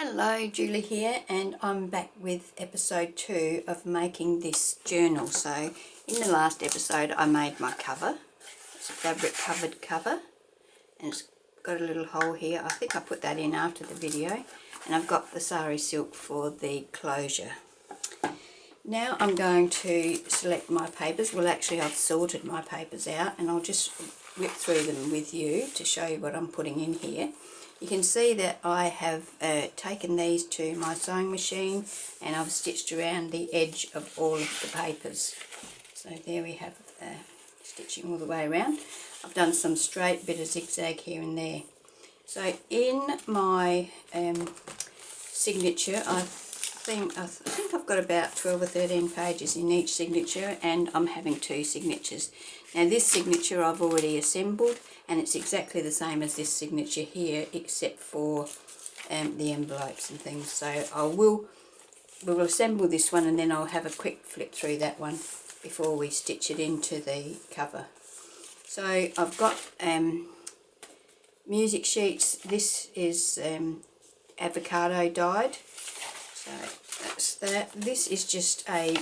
Hello, Julie here, and I'm back with episode 2 of making this journal. So in the last episode I made my cover. It's a fabric covered cover and it's got a little hole here. I think I put that in after the video, and I've got the sari silk for the closure. Now I'm going to select my papers. Well, actually I've sorted my papers out and I'll just whip through them with you to show you what I'm putting in here. You can see that I have taken these to my sewing machine and I've stitched around the edge of all of the papers. So there we have stitching all the way around. I've done some straight, bit of zigzag here and there. So in my signature, I think I've got about 12 or 13 pages in each signature, and I'm having 2 signatures. Now this signature I've already assembled, and it's exactly the same as this signature here, except for the envelopes and things. So we will assemble this one, and then I'll have a quick flip through that one before we stitch it into the cover. So I've got music sheets. This is avocado dyed. So that's that. This is just a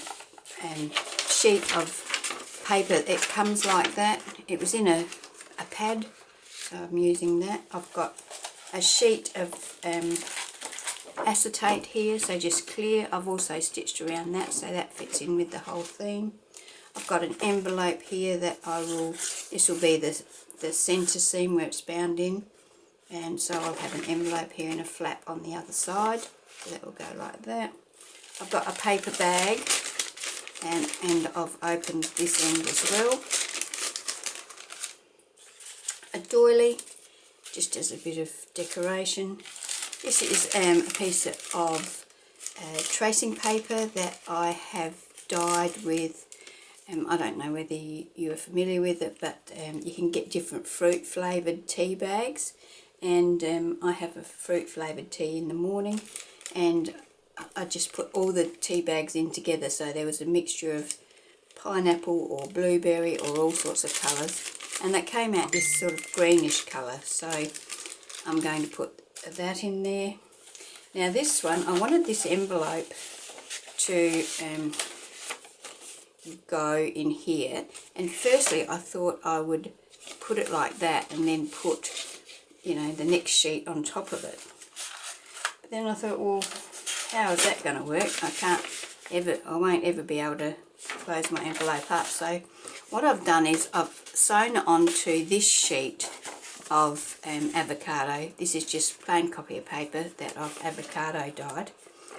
sheet of paper. It comes like that. It was in a pad, so I'm using that. I've got a sheet of acetate here, so just clear. I've also stitched around that, so that fits in with the whole theme. I've got an envelope here that this will be the centre seam where it's bound in, and so I'll have an envelope here and a flap on the other side. So that will go like that. I've got a paper bag, and I've opened this end as well. A doily, just as a bit of decoration. This is a piece of tracing paper that I have dyed with, I don't know whether you are familiar with it, but you can get different fruit flavoured tea bags, and I have a fruit flavoured tea in the morning, and I just put all the tea bags in together, so there was a mixture of pineapple or blueberry or all sorts of colours, and that came out this sort of greenish colour, so I'm going to put that in there. Now this one, I wanted this envelope to go in here, and firstly I thought I would put it like that and then put, you know, the next sheet on top of it. But then I thought, well, how is that going to work? I won't ever be able to close my envelope up. So what I've done is I've sewn onto this sheet of avocado. This is just plain copy of paper that I've avocado dyed.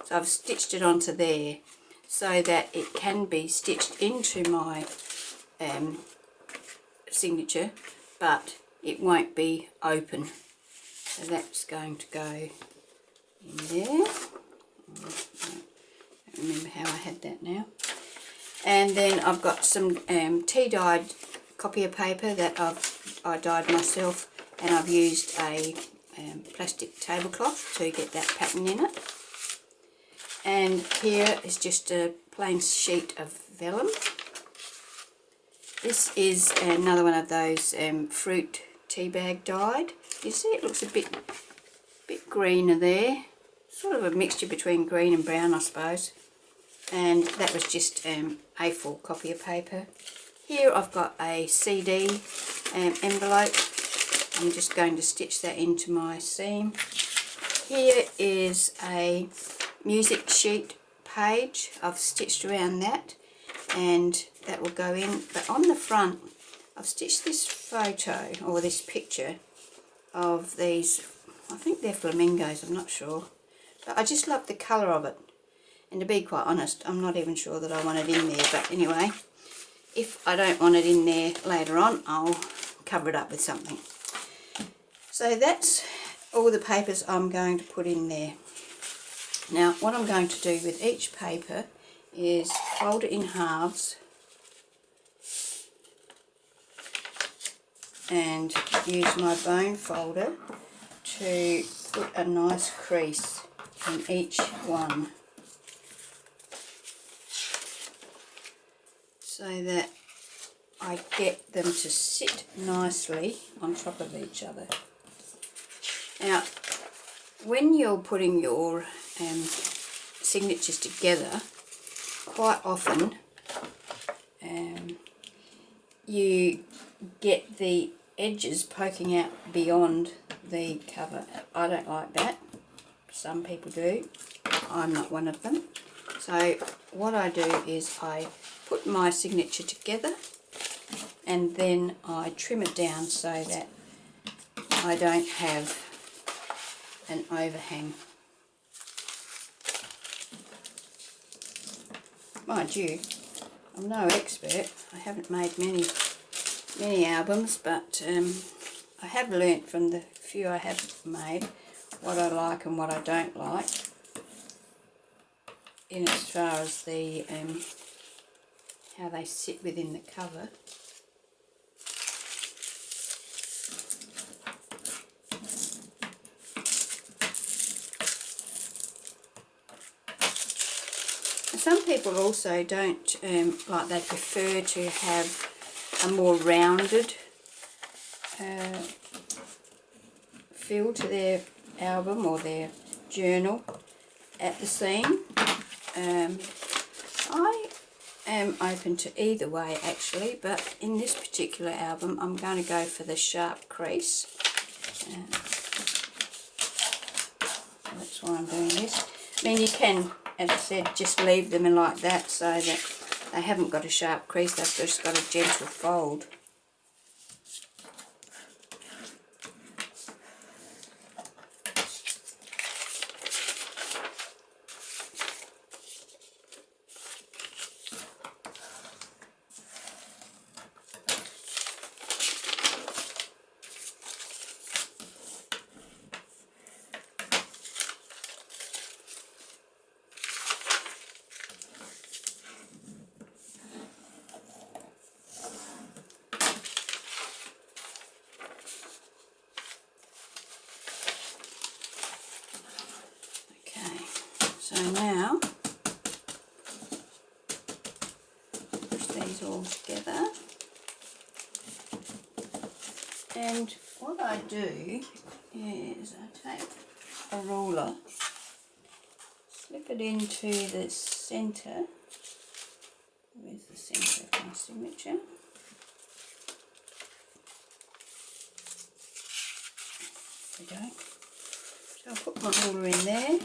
So I've stitched it onto there so that it can be stitched into my signature, but it won't be open. So that's going to go in there. I don't remember how I had that now. And then I've got some tea dyed copy of paper that I dyed myself, and I've used a plastic tablecloth to get that pattern in it. And here is just a plain sheet of vellum. This is another one of those fruit tea bag dyed. You see it looks a bit greener there. Sort of a mixture between green and brown, I suppose. And that was just A4 copy of paper. Here I've got a CD envelope. I'm just going to stitch that into my seam. Here is a music sheet page. I've stitched around that, and that will go in. But on the front, I've stitched this photo, or this picture, of these, I think they're flamingos, I'm not sure. But I just love the colour of it. And to be quite honest, I'm not even sure that I want it in there. But anyway, if I don't want it in there later on, I'll cover it up with something. So that's all the papers I'm going to put in there. Now, what I'm going to do with each paper is fold it in halves and use my bone folder to put a nice crease in each one, so that I get them to sit nicely on top of each other. Now, when you're putting your signatures together, quite often you get the edges poking out beyond the cover. I don't like that. Some people do. I'm not one of them. So what I do is I put my signature together and then I trim it down so that I don't have an overhang. Mind you, I'm no expert. I haven't made many albums, but I have learnt from the few I have made what I like and what I don't like in as far as the how they sit within the cover. Some people also don't like, they prefer to have a more rounded feel to their album or their journal at the seam. I am open to either way actually, but in this particular album I'm going to go for the sharp crease. That's why I'm doing this. I mean, you can, as I said, just leave them in like that so that they haven't got a sharp crease, they've just got a gentle fold. So now, push these all together, and what I do is I take a ruler, slip it into the centre. Where's the centre of my signature? There we go. So I'll put my ruler in there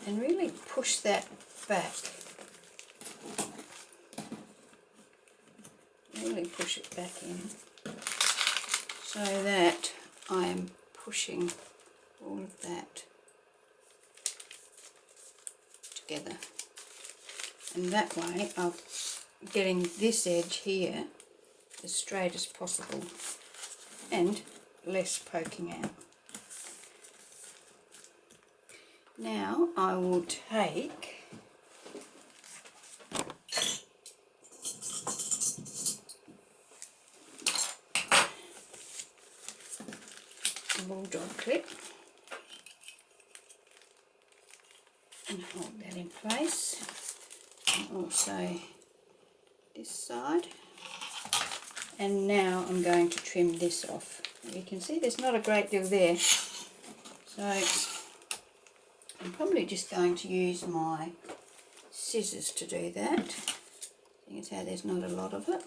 and really push that back. Really push it back in so that I am pushing all of that together. And that way I'm getting this edge here as straight as possible and less poking out. Now I will take a bulldog clip and hold that in place, and also this side. And now I'm going to trim this off. You can see there's not a great deal there, so I'm probably just going to use my scissors to do that. Seeing as how there's not a lot of it.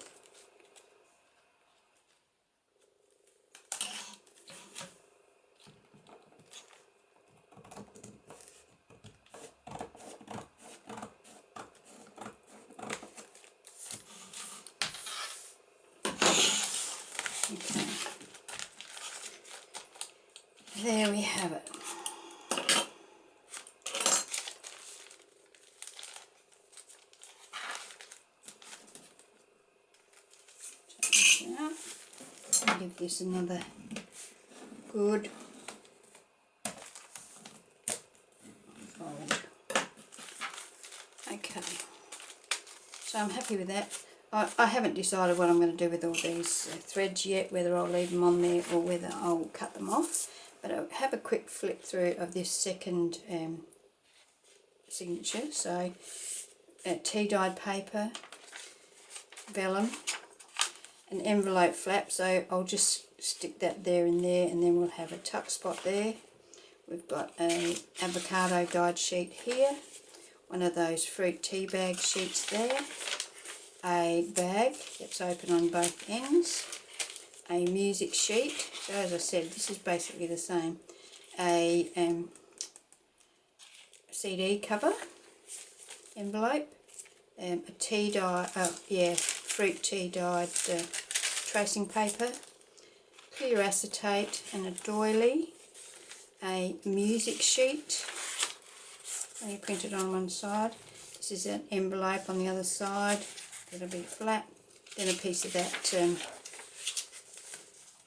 Okay. There we have it. Give this another good fold. Okay, so I'm happy with that. I haven't decided what I'm going to do with all these threads yet, whether I'll leave them on there or whether I'll cut them off, but I'll have a quick flip through of this second signature. So tea dyed paper, vellum, an envelope flap, so I'll just stick that there and there, and then we'll have a tuck spot there. We've got a avocado dyed sheet here, one of those fruit tea bag sheets there, a bag that's open on both ends, a music sheet, so as I said this is basically the same, a CD cover envelope, a tea dye, fruit tea dyed tracing paper, clear acetate and a doily, a music sheet, only printed on one side. This is an envelope on the other side, it'll be flat, then a piece of that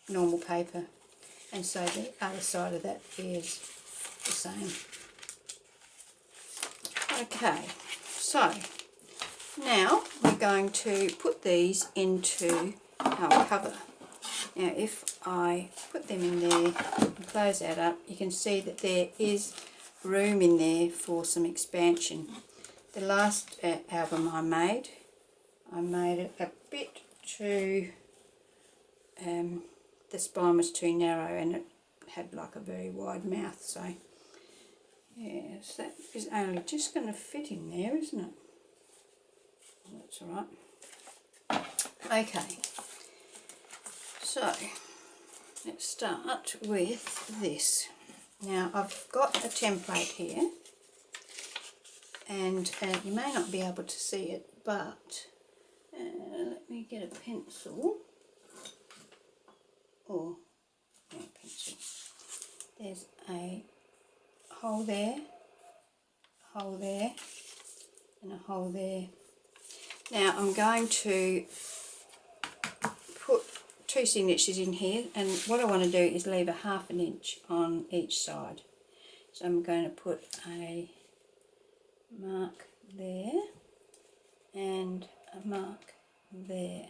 normal paper, and so the other side of that is the same. Okay, so now we're going to put these into our cover. Now if I put them in there and close that up, you can see that there is room in there for some expansion. The last album I made it a bit too, the spine was too narrow and it had like a very wide mouth, so yes, that is only just going to fit in there, isn't it? That's alright. Okay, so let's start with this. Now I've got a template here, and you may not be able to see it, but let me get a pencil, or pencil. There's a hole there, and a hole there. Now I'm going to put two signatures in here, and what I want to do is leave a ½ inch on each side. So I'm going to put a mark there and a mark there.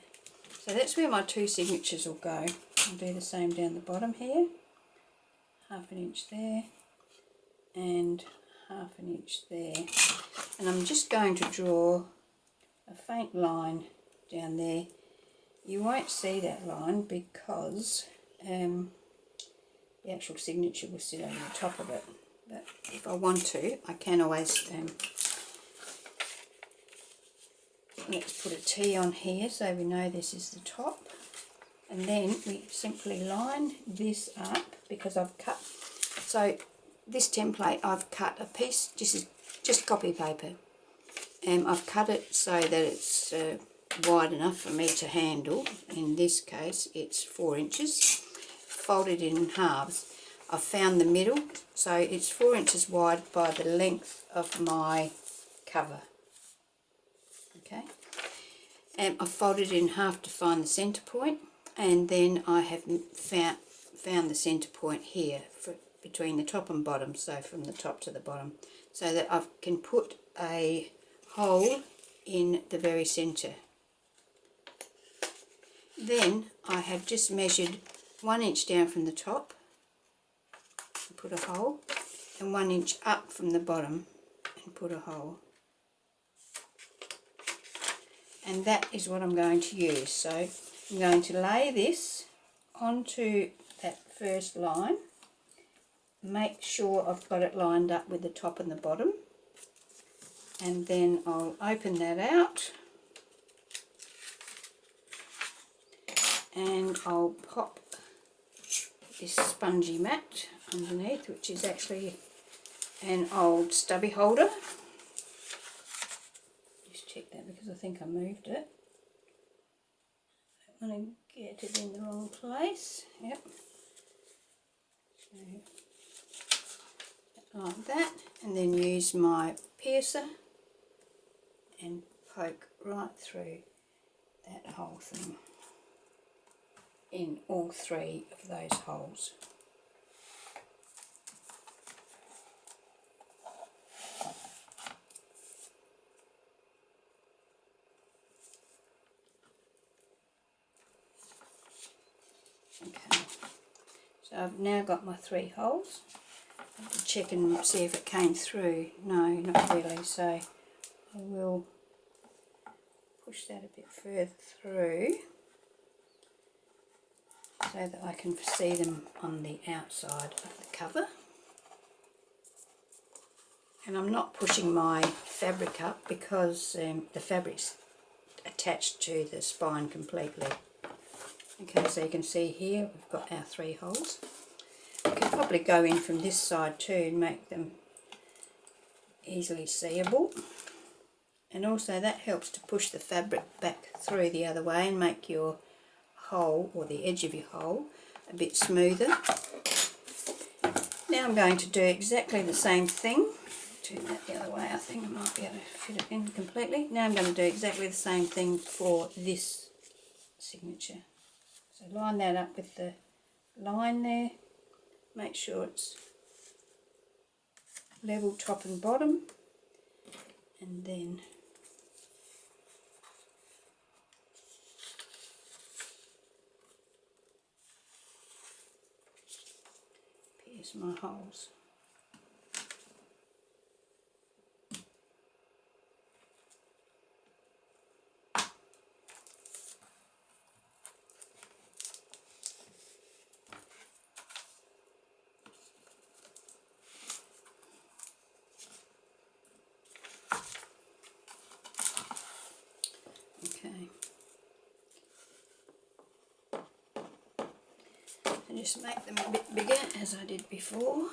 So that's where my two signatures will go. I'll do the same down the bottom here, ½ inch there and ½ inch there. And I'm just going to draw a faint line down there. You won't see that line because the actual signature will sit over the top of it, but if I want to I can always let's put a T on here so we know this is the top, and then we simply line this up because I've cut, so this template I've cut a piece, just copy paper, and I've cut it so that it's wide enough for me to handle. In this case it's 4 inches, folded in halves. I've found the middle, so it's 4 inches wide by the length of my cover. Okay, and I've folded in half to find the centre point, and then I have found the centre point here between the top and bottom, so from the top to the bottom, so that I can put a hole in the very centre. Then I have just measured 1 inch down from the top and put a hole, and 1 inch up from the bottom and put a hole. And that is what I'm going to use. So I'm going to lay this onto that first line, make sure I've got it lined up with the top and the bottom, and then I'll open that out and I'll pop this spongy mat underneath, which is actually an old stubby holder. Just check that because I think I moved it. I don't want to get it in the wrong place. Yep. So, like that, and then use my piercer and poke right through that whole thing in all 3 of those holes. Okay, so I've now got my 3 holes. I have to check and see if it came through. No, not really, so I will push that a bit further through so that I can see them on the outside of the cover. And I'm not pushing my fabric up because the fabric's attached to the spine completely. Okay, so you can see here we've got our 3 holes. We could probably go in from this side too and make them easily seeable. And also that helps to push the fabric back through the other way and make your hole, or the edge of your hole, a bit smoother. Now I'm going to do exactly the same thing. Turn that the other way, I think I might be able to fit it in completely. Now I'm going to do exactly the same thing for this signature. So line that up with the line there. Make sure it's level top and bottom. And then pierce my holes. Okay. And just make them a bit bigger as I did before,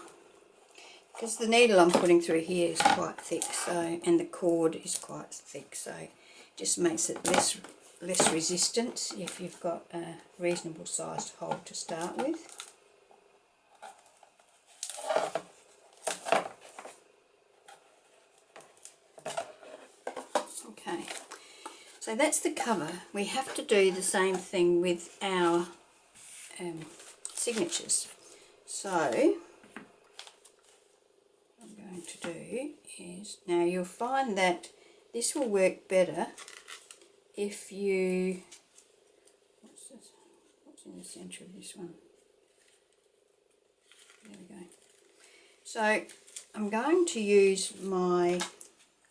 because the needle I'm putting through here is quite thick, so, and the cord is quite thick, so it just makes it less resistance if you've got a reasonable sized hole to start with. Okay, so that's the cover. We have to do the same thing with our signatures. So what I'm going to do is, now you'll find that this will work better if you, what's in the centre of this one? There we go. So I'm going to use my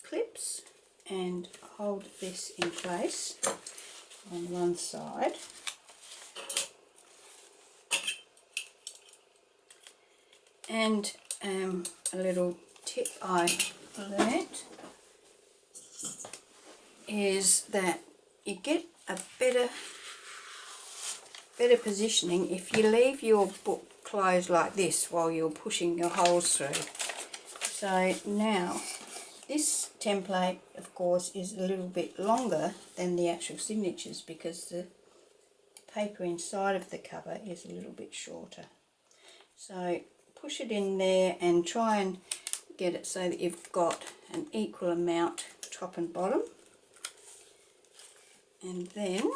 clips and hold this in place on one side. And a little tip I learnt is that you get a better positioning if you leave your book closed like this while you're pushing your holes through. So now this template, of course, is a little bit longer than the actual signatures because the paper inside of the cover is a little bit shorter. So push it in there and try and get it so that you've got an equal amount top and bottom. And then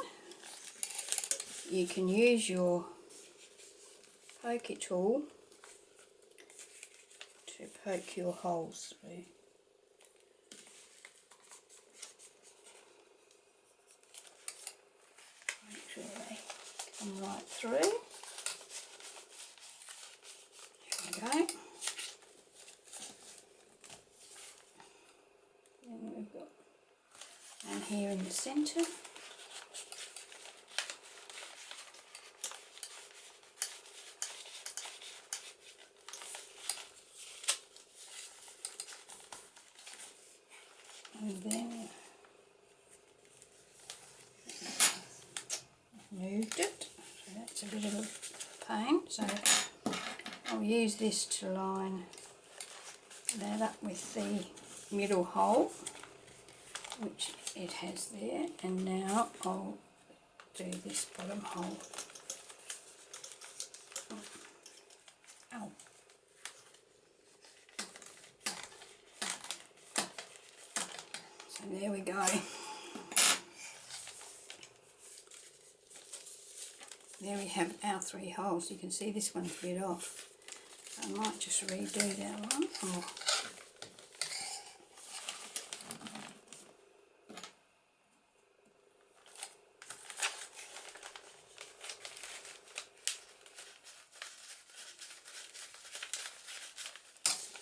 you can use your pokey tool to poke your holes through. Make sure they come right through. There we go. Then we've got one here in the centre. And then I've moved it, so that's a bit of a pain. So I'll use this to line that up with the middle hole, which it has there, and now I'll do this bottom hole. Ow. So there we go. There we have our 3 holes. You can see this one's a bit off. I might just redo that one. Oh.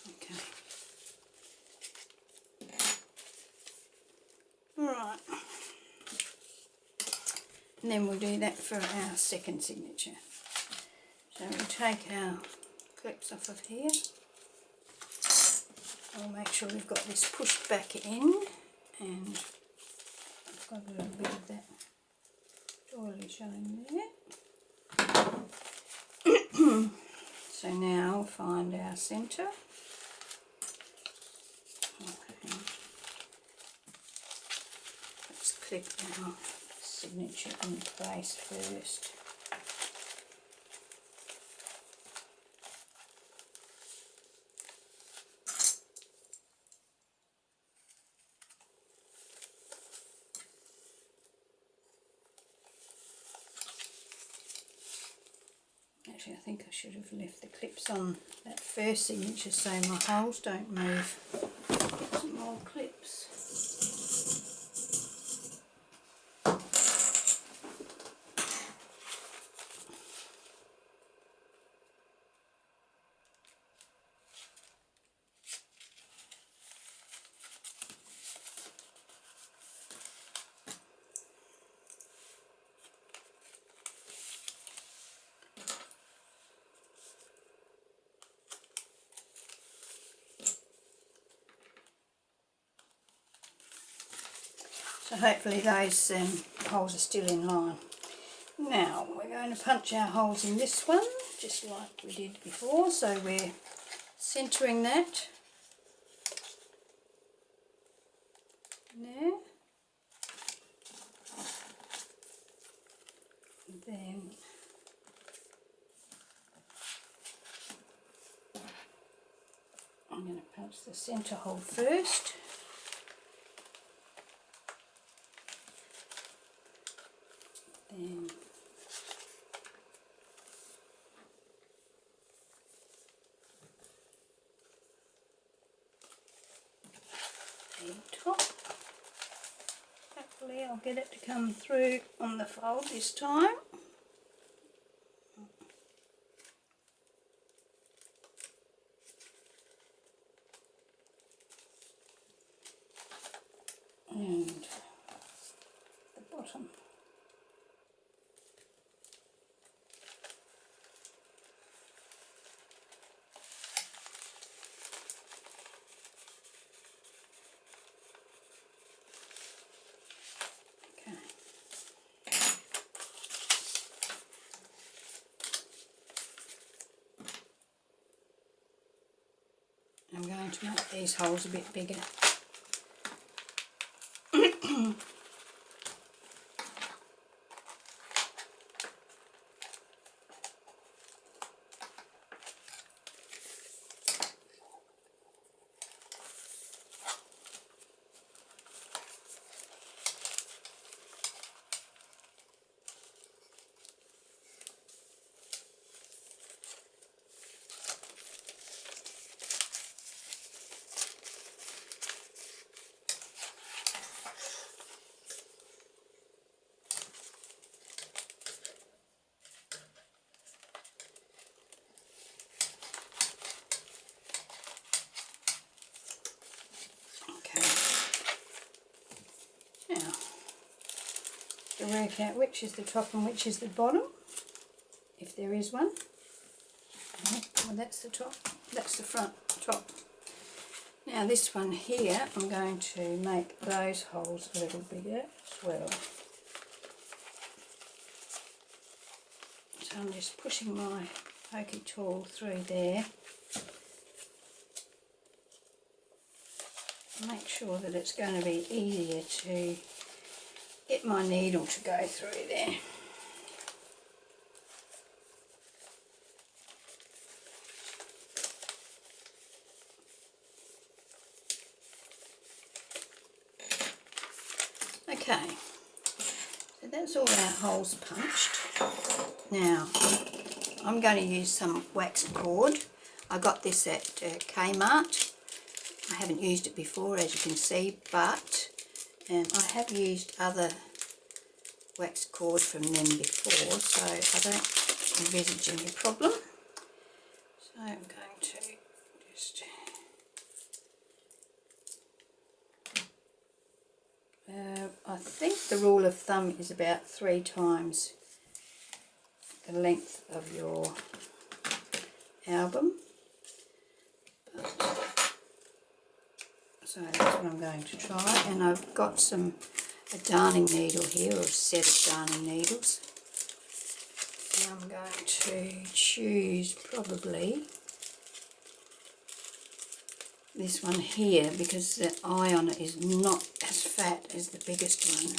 Okay. Right. And then we'll do that for our second signature. So we'll take our clips off of here. I'll make sure we've got this pushed back in, and I've got a little bit of that doily showing there. So now we'll find our centre. Okay. Let's clip our signature in place first. Actually, I think I should have left the clips on that first signature so my holes don't move. Get some more clips. So hopefully those holes are still in line. Now we're going to punch our holes in this one, just like we did before. So we're centering that there. And then I'm going to punch the centre hole first. Then the top. Hopefully I'll get it to come through on the fold this time. And the bottom. I'm going to make these holes a bit bigger. To work out which is the top and which is the bottom, if there is one. Well, that's the top, that's the front top. Now this one here, I'm going to make those holes a little bigger as well. So I'm just pushing my pokey tool through there. Make sure that it's going to be easier to get my needle to go through there. Okay, so that's all our holes punched. Now I'm going to use some wax cord. I got this at Kmart. I haven't used it before, as you can see, but I have used other wax cord from them before, so I don't envisage any problem. So I'm going to just I think the rule of thumb is about 3 times the length of your album. But So that's what I'm going to try, and I've got a darning needle here, or a set of darning needles. And I'm going to choose probably this one here, because the eye on it is not as fat as the biggest one.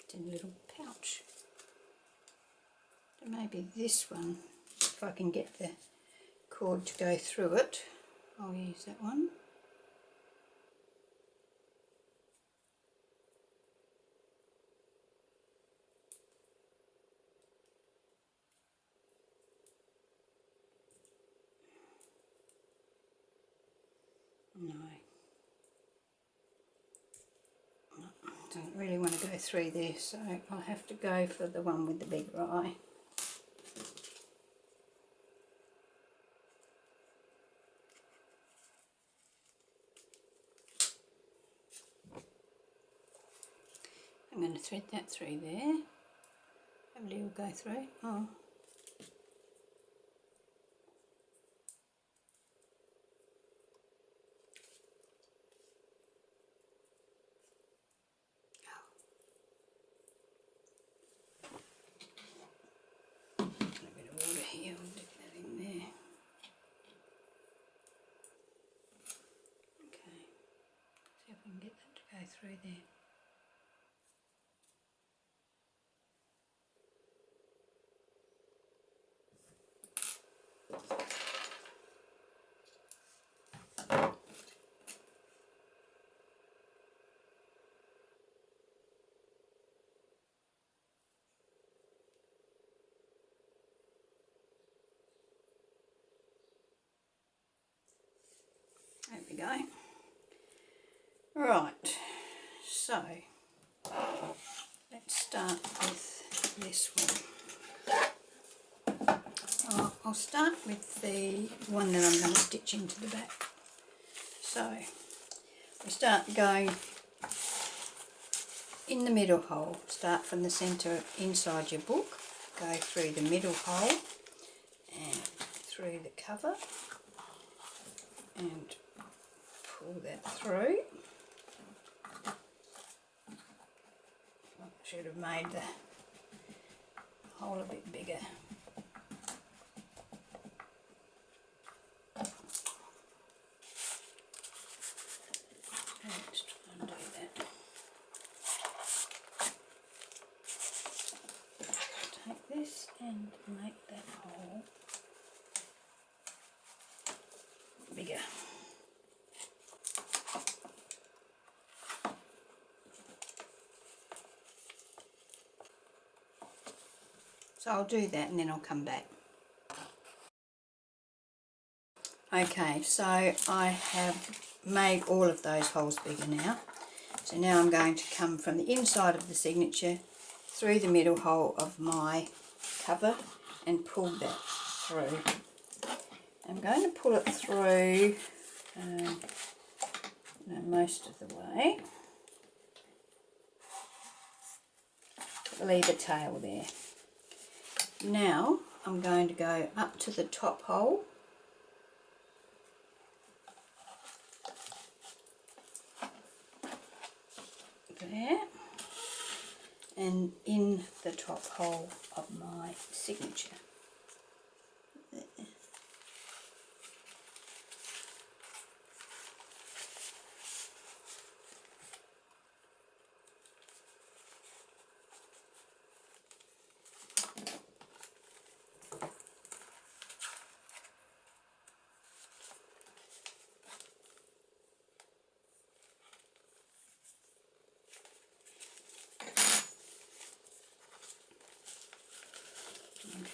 It's in a little pouch. So maybe this one, if I can get the cord to go through it, I'll use that one. No. Don't really want to go through there, so I'll have to go for the one with the bigger eye. I'm going to thread that through there. Hopefully it'll go through. Oh. Here, we'll dip that in there. Okay, see if we can get that to go through there. There we go. Right, so let's start with this one. I'll start with the one that I'm going to stitch into the back. So we start going in the middle hole. Start from the centre inside your book, go through the middle hole and through the cover and pull that through. I should have made the hole a bit bigger. Let's try and do that. Take this and make that hole bigger. So I'll do that and then I'll come back. Okay, so I have made all of those holes bigger now. So now I'm going to come from the inside of the signature through the middle hole of my cover and pull that through. I'm going to pull it through most of the way. Leave a tail there. Now I'm going to go up to the top hole there and in the top hole of my signature. There.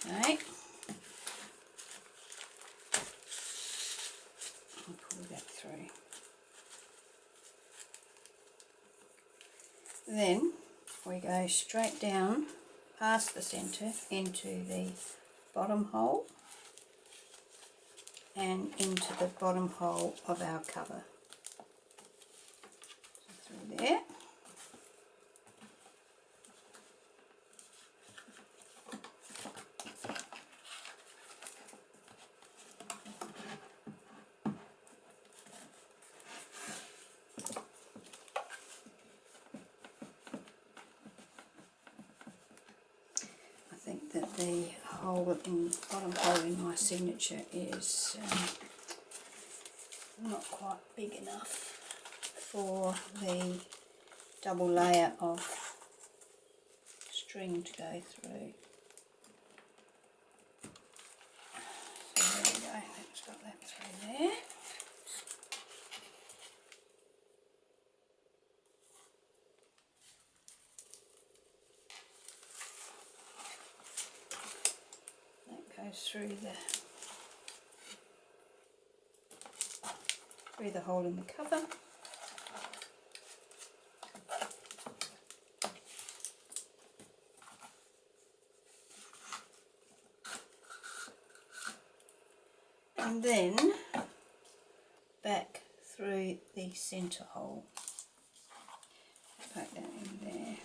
Okay, I'll pull that through. Then we go straight down past the centre into the bottom hole and into the bottom hole of our cover. So through there. that the hole in bottom hole in my signature is not quite big enough for the double layer of string to go through. So there we go, that's got that through there. Through the hole in the cover. And then back through the centre hole. Poke that in there.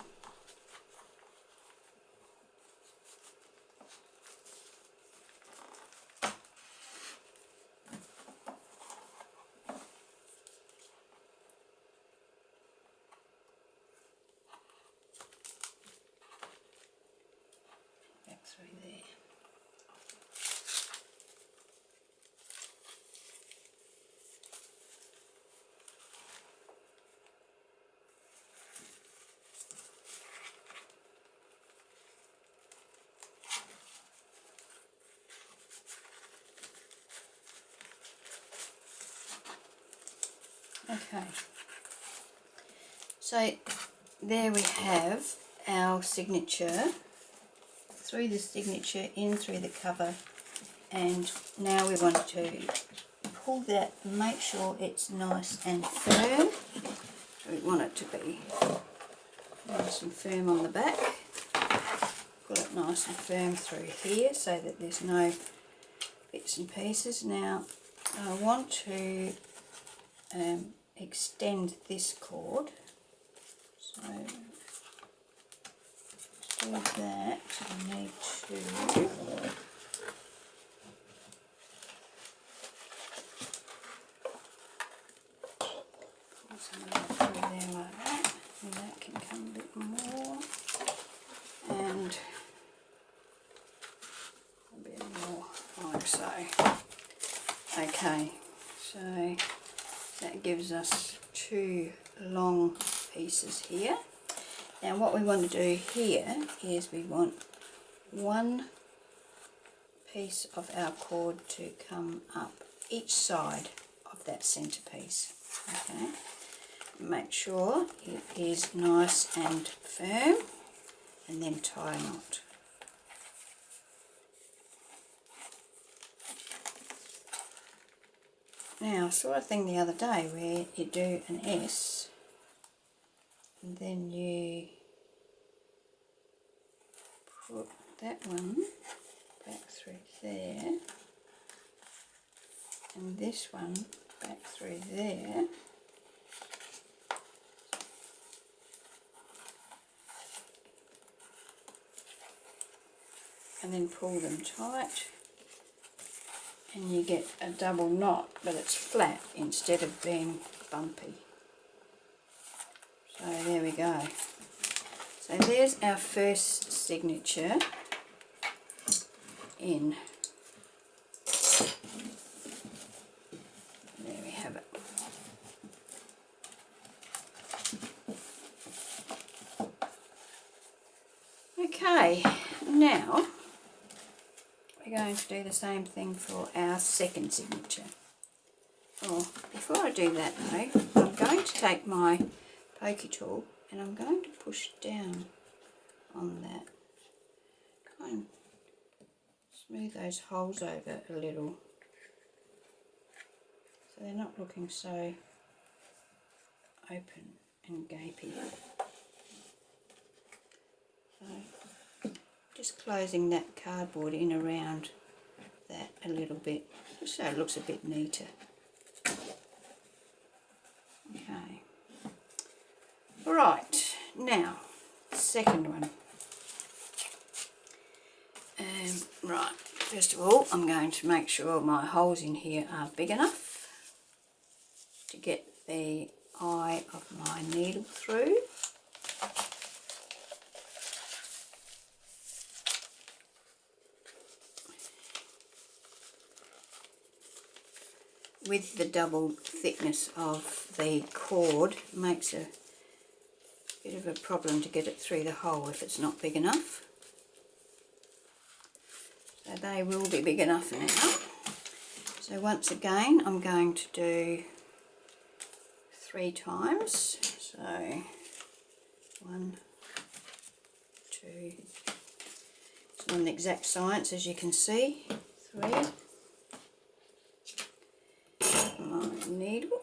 Through there. Okay, so there we have our signature, through the signature, in through the cover, and now we want to pull that and make sure it's nice and firm. So we want it to be nice and firm on the back. Pull it nice and firm through here so that there's no bits and pieces. Now I want to extend this cord, so to do that I need to pull some of that through there like that, and that can come a bit more, and a bit more like so. Okay, so that gives us two long pieces here. Now what we want to do here is we want one piece of our cord to come up each side of that centre piece. Okay, make sure it is nice and firm, and then tie a knot. Now I saw a thing the other day where you do an S and then you put that one back through there and this one back through there, and then pull them tight, and you get a double knot, but it's flat instead of being bumpy. So there we go. So there's our first signature in. There we have it. Okay, now we're going to do the same thing for our second signature. Oh, before I do that though, I'm going to take my pokey tool and I'm going to push down on that, kind of smooth those holes over a little so they're not looking so open and gapy. So just closing that cardboard in around that a little bit, just so it looks a bit neater. Okay. Right, now, second one. Right, first of all, I'm going to make sure my holes in here are big enough to get the eye of my needle through. with the double thickness of the cord, makes a bit of a problem to get it through the hole if it's not big enough. So they will be big enough now. So once again I'm going to do 3 times. So 1, 2, it's not an exact science as you can see. 3. My needle,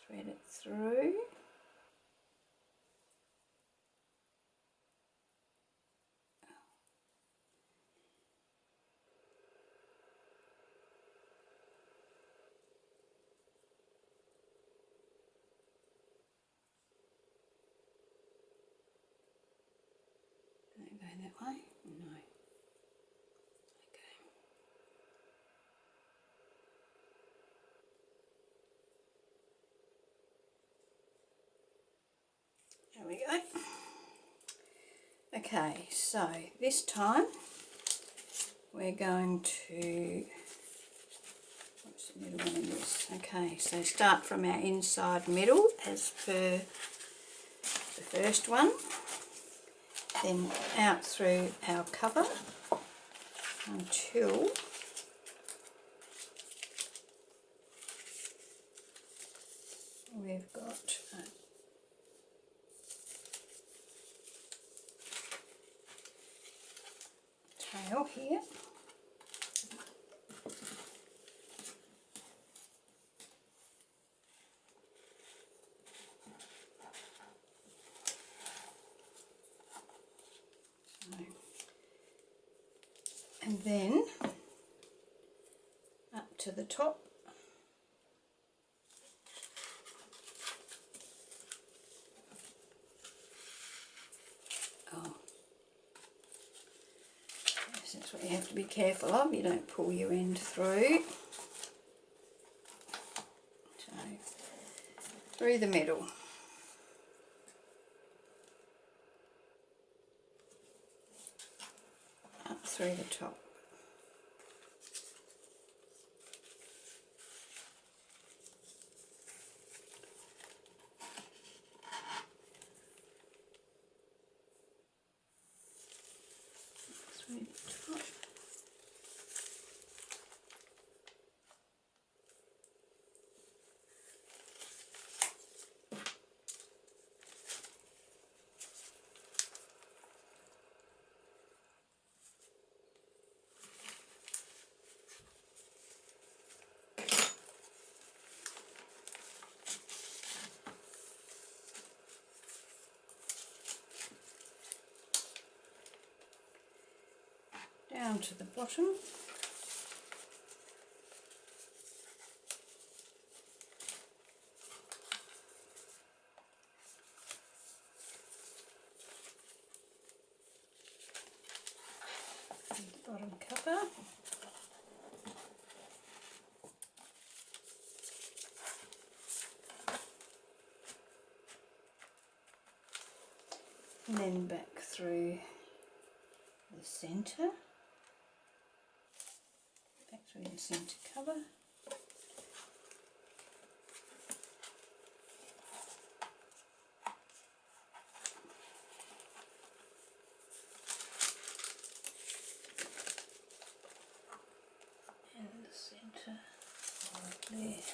thread it through. Don't go that way? No. Okay. There we go. Okay, so this time we're going to, what's the middle one in this? Okay, so start from our inside middle as per the first one, then out through our cover until we've got a tail here. And then up to the top. Oh, yes, that's what you have to be careful of. You don't pull your end through. So through the middle. Up through the top. Through the top. Down to the bottom. And the bottom cover. And then back through the centre. Back through the centre cover. And the centre right there.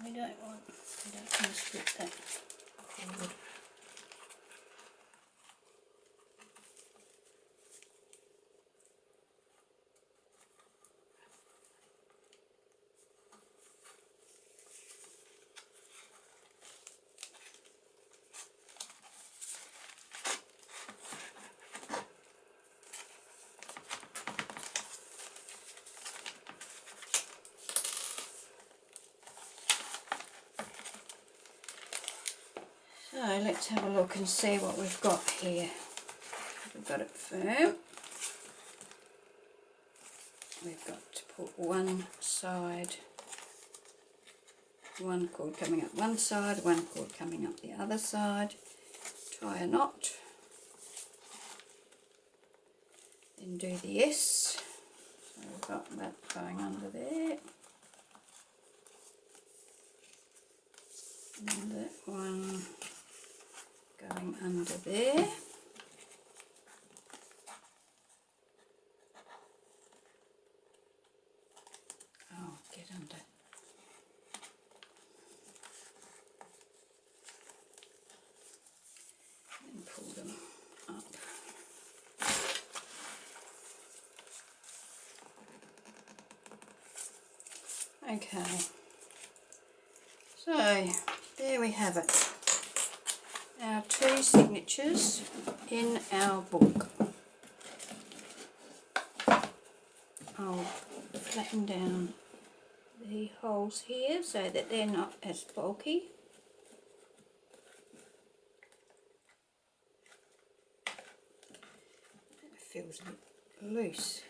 we don't want to split that forward. So let's have a look and see what we've got here. We've got it firm. We've got to put one side, one cord coming up one side, one cord coming up the other side. Tie a knot. Then do the S. So we've got that going under there. And that one going under there. Oh, get under. And pull them up. Okay. So, there we have it. Our 2 signatures in our book. I'll flatten down the holes here so that they're not as bulky. It feels a bit loose.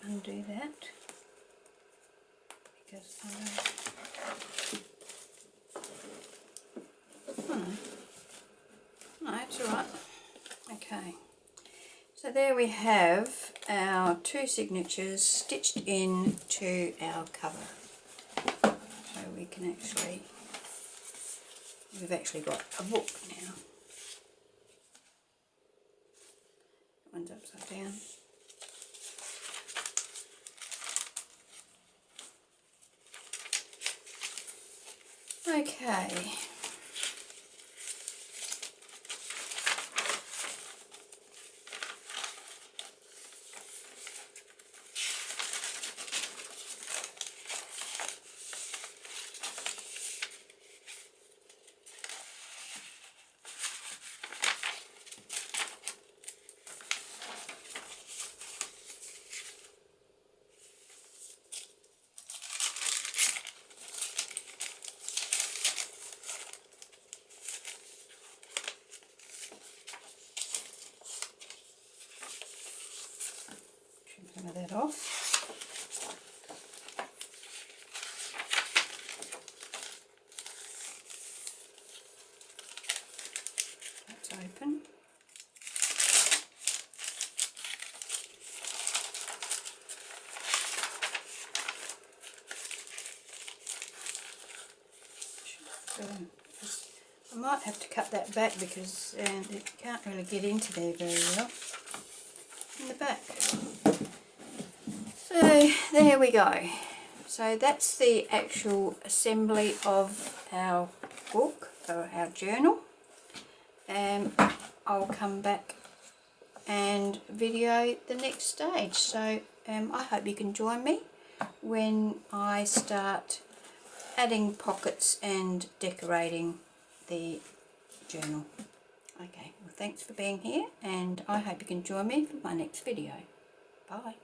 Undo that because no, it's alright. Okay, so there we have our 2 signatures stitched in to our cover. So we can actually, we've actually got a book now. That one's upside down. Okay. Some of that off. That's open. I might have to cut that back because it can't really get into there very well in the back. So there we go. So that's the actual assembly of our book or our journal. I'll come back and video the next stage. So I hope you can join me when I start adding pockets and decorating the journal. Okay, well thanks for being here and I hope you can join me for my next video. Bye.